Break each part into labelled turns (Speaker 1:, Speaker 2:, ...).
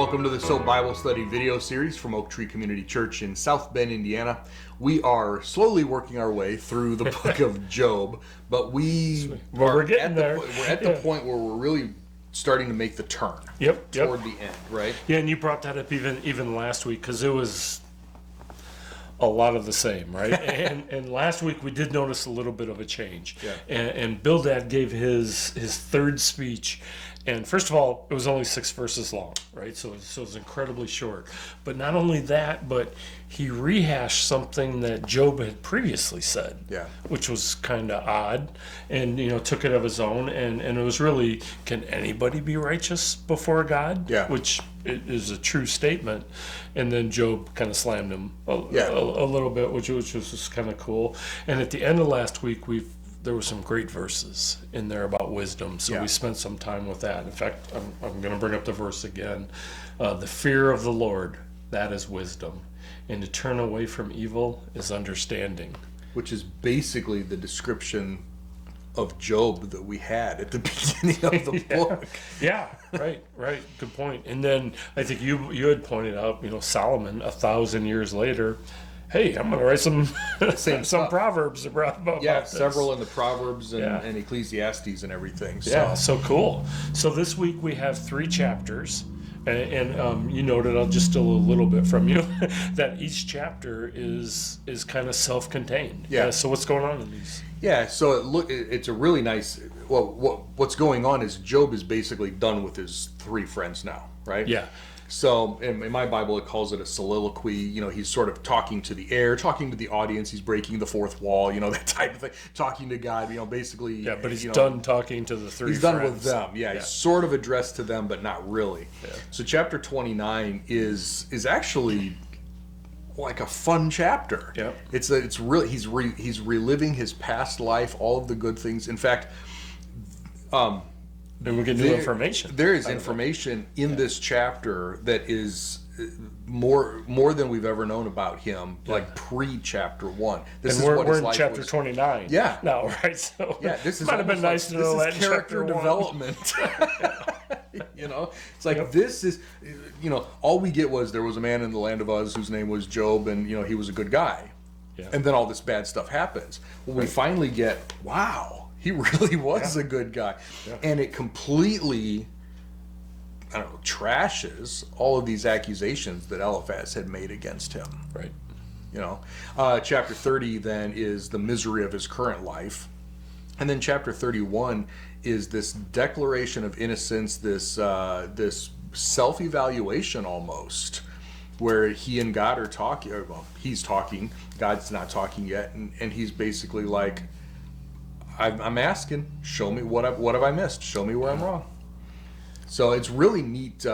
Speaker 1: Welcome to the S.O.A.P Bible Study video series from Oak Tree Community Church in South Bend, Indiana. We are slowly working our way through the book of Job, but we're at the point where we're really starting to make the turn toward the end, right?
Speaker 2: Yeah, and you brought that up even last week because it was a lot of the same, right? and last week we did notice a little bit of a change.
Speaker 1: Yeah.
Speaker 2: And Bildad gave his third speech. And first of all, it was only 6 verses long, right? So it was incredibly short. But not only that, but he rehashed something that Job had previously said, which was kind of odd, and took it of his own. And it was really, can anybody be righteous before God?
Speaker 1: Yeah.
Speaker 2: Which is a true statement. And then Job kind of slammed him a little bit, which was just kind of cool. And at the end of last week, there were some great verses in there about wisdom, so we spent some time with that. In fact, I'm going to bring up the verse again. The fear of the Lord, that is wisdom, and to turn away from evil is understanding.
Speaker 1: Which is basically the description of Job that we had at the beginning of the book.
Speaker 2: Yeah, right. Good point. And then I think you had pointed out, Solomon 1,000 years later, hey, I'm going to write some Proverbs about this.
Speaker 1: Several in the Proverbs and Ecclesiastes and everything. So.
Speaker 2: Yeah, so cool. So this week we have 3 chapters, and you noted, I'll just steal a little bit from you, that each chapter is kind of self-contained.
Speaker 1: Yeah.
Speaker 2: So what's going on in these?
Speaker 1: Yeah, so it's a really nice, what's going on is Job is basically done with his 3 friends now, right?
Speaker 2: Yeah.
Speaker 1: So in my Bible, it calls it a soliloquy. He's sort of talking to the air, talking to the audience. He's breaking the fourth wall, that type of thing. Talking to God, basically.
Speaker 2: Yeah, but he's done talking to the 3 friends.
Speaker 1: He's done with them. Yeah, he's sort of addressed to them, but not really.
Speaker 2: Yeah.
Speaker 1: So chapter 29 is actually like a fun chapter.
Speaker 2: Yeah.
Speaker 1: It's really he's reliving his past life, all of the good things. In fact,
Speaker 2: and we get new information.
Speaker 1: There is information in this chapter that is more than we've ever known about him, like pre-chapter 1.
Speaker 2: We're in chapter 29.
Speaker 1: Yeah.
Speaker 2: Now, right? So
Speaker 1: this is
Speaker 2: might have been nice to know that
Speaker 1: character development. It's like this is, all we get was there was a man in the land of Uz whose name was Job, and he was a good guy, and then all this bad stuff happens. Well, we finally get, wow. He really was a good guy. Yeah. And it completely, trashes all of these accusations that Eliphaz had made against him.
Speaker 2: Right.
Speaker 1: Chapter 30 then is the misery of his current life. And then chapter 31 is this declaration of innocence, this self-evaluation almost, where he and God are talking. Well, he's talking. God's not talking yet. And he's basically like, I'm asking, show me what have I missed? Show me where I'm wrong. So it's really neat,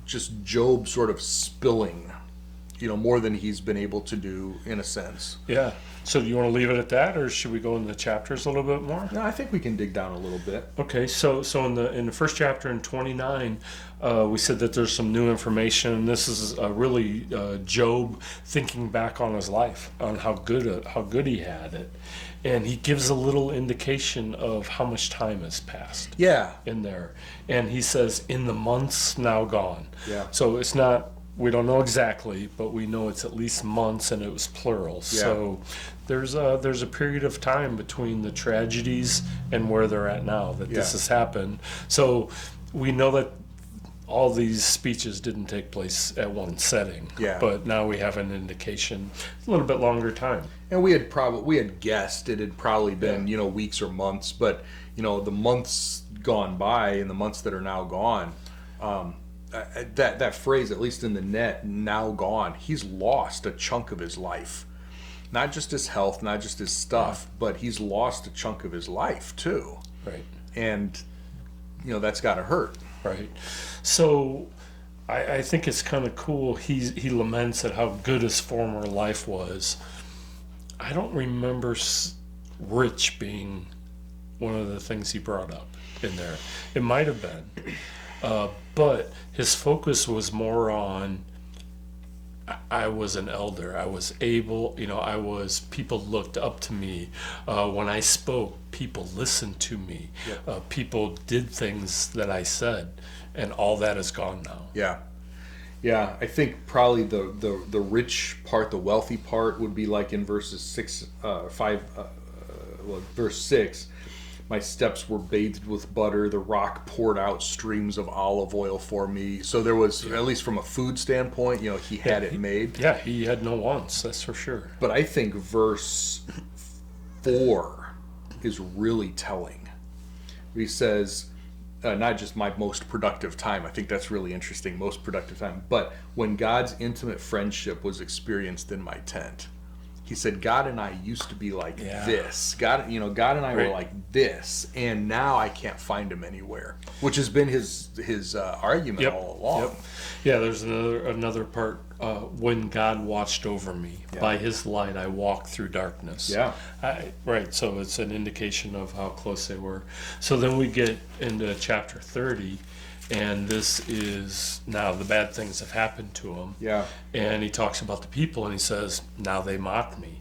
Speaker 1: just Job sort of spilling, more than he's been able to do in a sense.
Speaker 2: Yeah. So do you want to leave it at that, or should we go in the chapters a little bit more?
Speaker 1: No, I think we can dig down a little bit.
Speaker 2: Okay. So in the first chapter in 29, we said that there's some new information. This is really Job thinking back on his life, on how good he had it. And he gives a little indication of how much time has passed.
Speaker 1: Yeah.
Speaker 2: In there. And he says, in the months now gone.
Speaker 1: Yeah.
Speaker 2: So it's not, we don't know exactly, but we know it's at least months, and it was plural. Yeah. So there's a period of time between the tragedies and where they're at now that this has happened. So we know that all these speeches didn't take place at one setting.
Speaker 1: Yeah.
Speaker 2: But now we have an indication, a little bit longer time.
Speaker 1: And we had guessed it had probably been, weeks or months, but, the months gone by and the months that are now gone, that phrase, at least in the net, now gone, he's lost a chunk of his life. Not just his health, not just his stuff, but he's lost a chunk of his life too.
Speaker 2: Right.
Speaker 1: And, that's got to hurt.
Speaker 2: Right. So I think it's kind of cool. He laments at how good his former life was. I don't remember rich being one of the things he brought up in there. It might have been. But his focus was more on I was an elder. I was able, people looked up to me. When I spoke, people listened to me. People did things that I said, and all that is gone now.
Speaker 1: Yeah. Yeah, I think probably the rich part, the wealthy part, would be like in verse 6. My steps were bathed with butter. The rock poured out streams of olive oil for me. So there was, at least from a food standpoint, he had it made.
Speaker 2: Yeah, he had no wants, that's for sure.
Speaker 1: But I think verse 4 is really telling. He says, not just my most productive time. I think that's really interesting, most productive time. But when God's intimate friendship was experienced in my tent. He said, God and I used to be like this. God and I were like this, and now I can't find him anywhere, which has been his argument all along.
Speaker 2: Yep. Yeah, there's another part. When God watched over me, by his light I walked through darkness. Yeah. Right, so it's an indication of how close they were. So then we get into chapter 30, and this is now the bad things have happened to him. Yeah. And he talks about the people, and he says, now they mock me.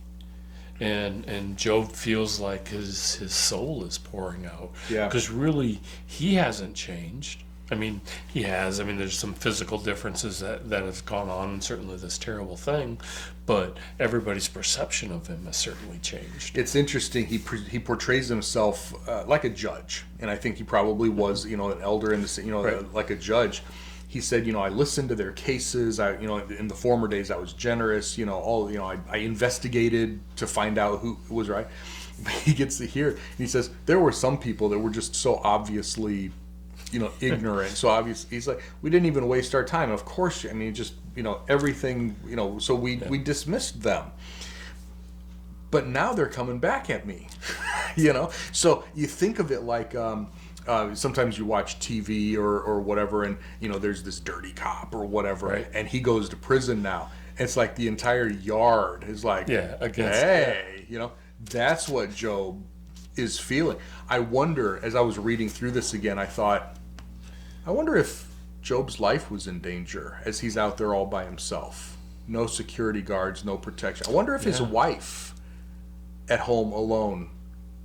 Speaker 2: And Job feels like his soul is pouring out. Yeah. Because really, he hasn't changed. I mean, he has. I mean, there's some physical differences that have gone on, and certainly this terrible thing, but everybody's perception of him has certainly changed.
Speaker 1: It's interesting. He portrays himself like a judge, and I think he probably was, an elder in the, like a judge. He said, I listened to their cases. In the former days, I was generous. I investigated to find out who was right. But he gets to hear, and he says there were some people that were just so obviously ignorant. So obviously, he's like, we didn't even waste our time. Of course, just, everything, so we dismissed them. But now they're coming back at me, So you think of it like, sometimes you watch TV or whatever, and, there's this dirty cop or whatever, and he goes to prison now. It's like the entire yard is like, hey, that's what Job is feeling. I wonder, as I was reading through this again, I wonder if Job's life was in danger as he's out there all by himself. No security guards, no protection. I wonder if his wife at home alone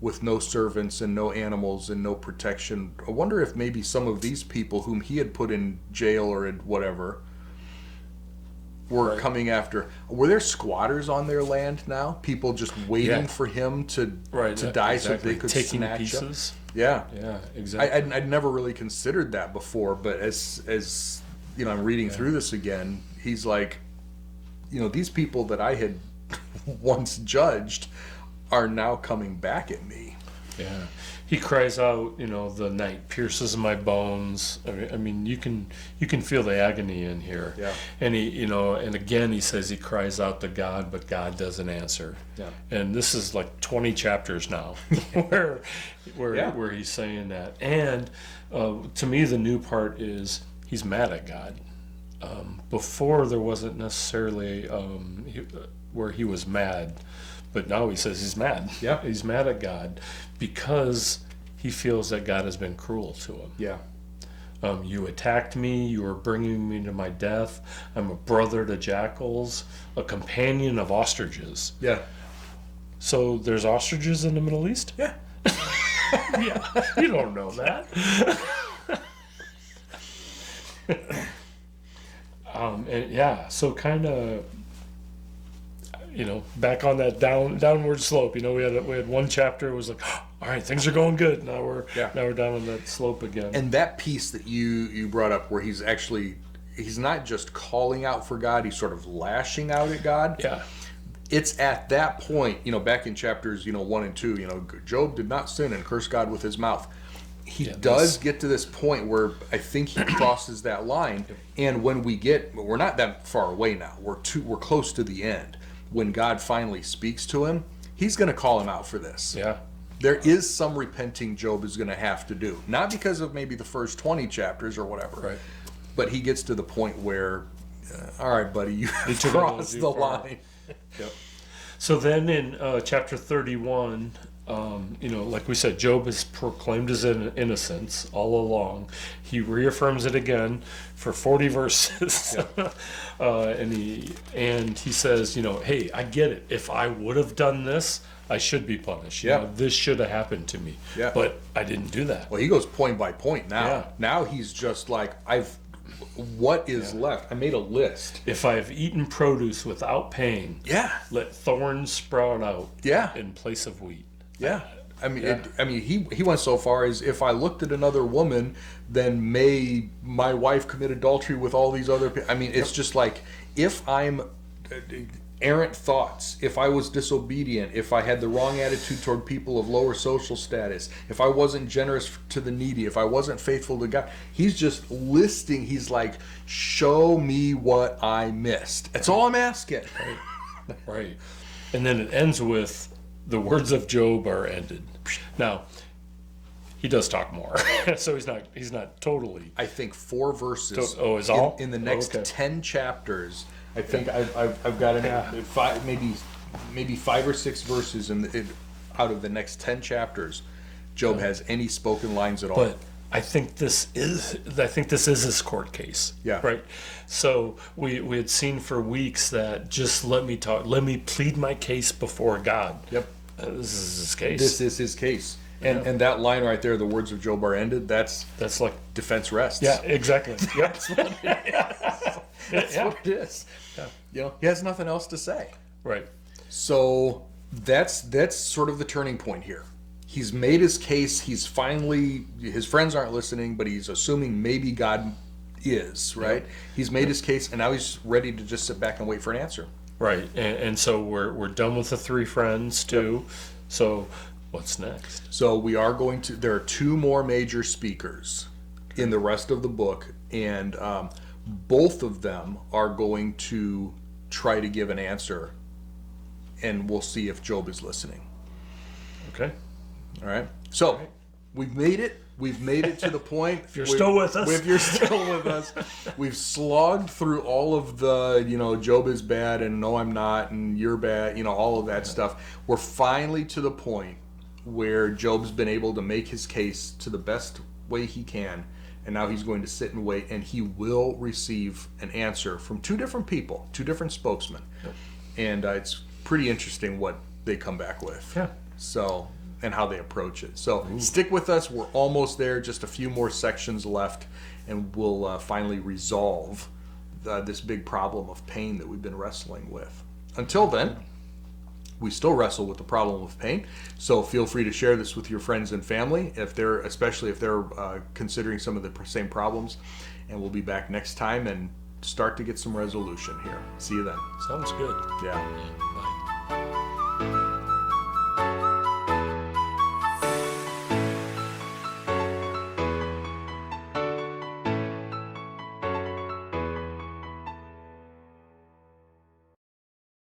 Speaker 1: with no servants and no animals and no protection. I wonder if maybe some of these people whom he had put in jail or in whatever were coming after. Were there squatters on their land now? People just waiting for him to die so they could snatch pieces. Yeah, exactly. I'd never really considered that before, but as I'm reading through this again, he's like, these people that I had once judged are now coming back at me.
Speaker 2: Yeah. He cries out, the night pierces my bones. I mean, you can feel the agony in here. Yeah. And he, and again he says he cries out to God, but God doesn't answer. Yeah. And this is like 20 chapters now, where he's saying that. And to me, the new part is he's mad at God. Before there wasn't necessarily where he was mad. But now he says he's mad. Yeah. He's mad at God because he feels that God has been cruel to him. Yeah. You attacked me. You are bringing me to my death. I'm a brother to jackals, a companion of ostriches. Yeah. So there's ostriches in the Middle East?
Speaker 1: Yeah.
Speaker 2: Yeah. You don't know that. So kind of, back on that downward slope. We had one chapter. It was like, all right, things are going good. Now we're down on that slope again.
Speaker 1: And that piece that you brought up, where he's not just calling out for God, he's sort of lashing out at God. Yeah. It's at that point, back in chapters 1 and 2, Job did not sin and curse God with his mouth. He does get to this point where I think he crosses that line, and when we're not that far away now. We're close to the end. When God finally speaks to him, he's going to call him out for this. Yeah. There is some repenting Job is going to have to do. Not because of maybe the first 20 chapters or whatever. Right. But he gets to the point where, all right, buddy, you crossed the line.
Speaker 2: Yep. So then in chapter 31, like we said, Job has proclaimed his innocence all along. He reaffirms it again for 40 verses. And he says, hey, I get it. If I would have done this, I should be punished. This should have happened to me. But I didn't do that.
Speaker 1: Well, he goes point by point now. Now he's just like, what is left? I made a list.
Speaker 2: If I have eaten produce without paying, let thorns sprout out in place of wheat.
Speaker 1: He went so far as, if I looked at another woman, then may my wife commit adultery with all these other people. I mean, it's just like, if I'm errant thoughts, if I was disobedient, if I had the wrong attitude toward people of lower social status, if I wasn't generous to the needy, if I wasn't faithful to God, he's just listing, he's like, show me what I missed. That's all I'm asking.
Speaker 2: Right. And then it ends with, the words of Job are ended. Now, he does talk more, so he's not totally.
Speaker 1: I think 4 verses.
Speaker 2: Is all
Speaker 1: in the next 10 chapters. I think I've got it. 5, maybe 5 or 6 verses out of the next 10 chapters. Job has any spoken lines at all.
Speaker 2: But I think this is his court case. Right. So we had seen for weeks that just let me plead my case before God. This is his case.
Speaker 1: This is his case. And that line right there, the words of Job are ended, that's like defense rests.
Speaker 2: Yeah, exactly.
Speaker 1: That's what it is. That's what it is. He has nothing else to say.
Speaker 2: Right.
Speaker 1: So that's sort of the turning point here. He's made his case. He's finally, his friends aren't listening, but he's assuming maybe God is, right? He's made his case, and now he's ready to just sit back and wait for an answer.
Speaker 2: Right. And so we're done with the 3 friends too. So what's next?
Speaker 1: So we are there are 2 more major speakers in the rest of the book, and both of them are going to try to give an answer, and we'll see if Job is listening.
Speaker 2: Okay.
Speaker 1: All right. So we've made it. We've made it to the point.
Speaker 2: If you're still with us.
Speaker 1: If you're still with us. We've slogged through all of the, Job is bad and no, I'm not, and you're bad, all of that stuff. We're finally to the point where Job's been able to make his case to the best way he can, and now he's going to sit and wait, and he will receive an answer from 2 different people, 2 different spokesmen. And it's pretty interesting what they come back with. So, and how they approach it. So stick with us. We're almost there. Just a few more sections left, and we'll finally resolve this big problem of pain that we've been wrestling with. Until then, we still wrestle with the problem of pain. So feel free to share this with your friends and family, especially if they're considering some of the same problems. And we'll be back next time and start to get some resolution here. See you then.
Speaker 2: Sounds good.
Speaker 1: Yeah.
Speaker 2: Bye.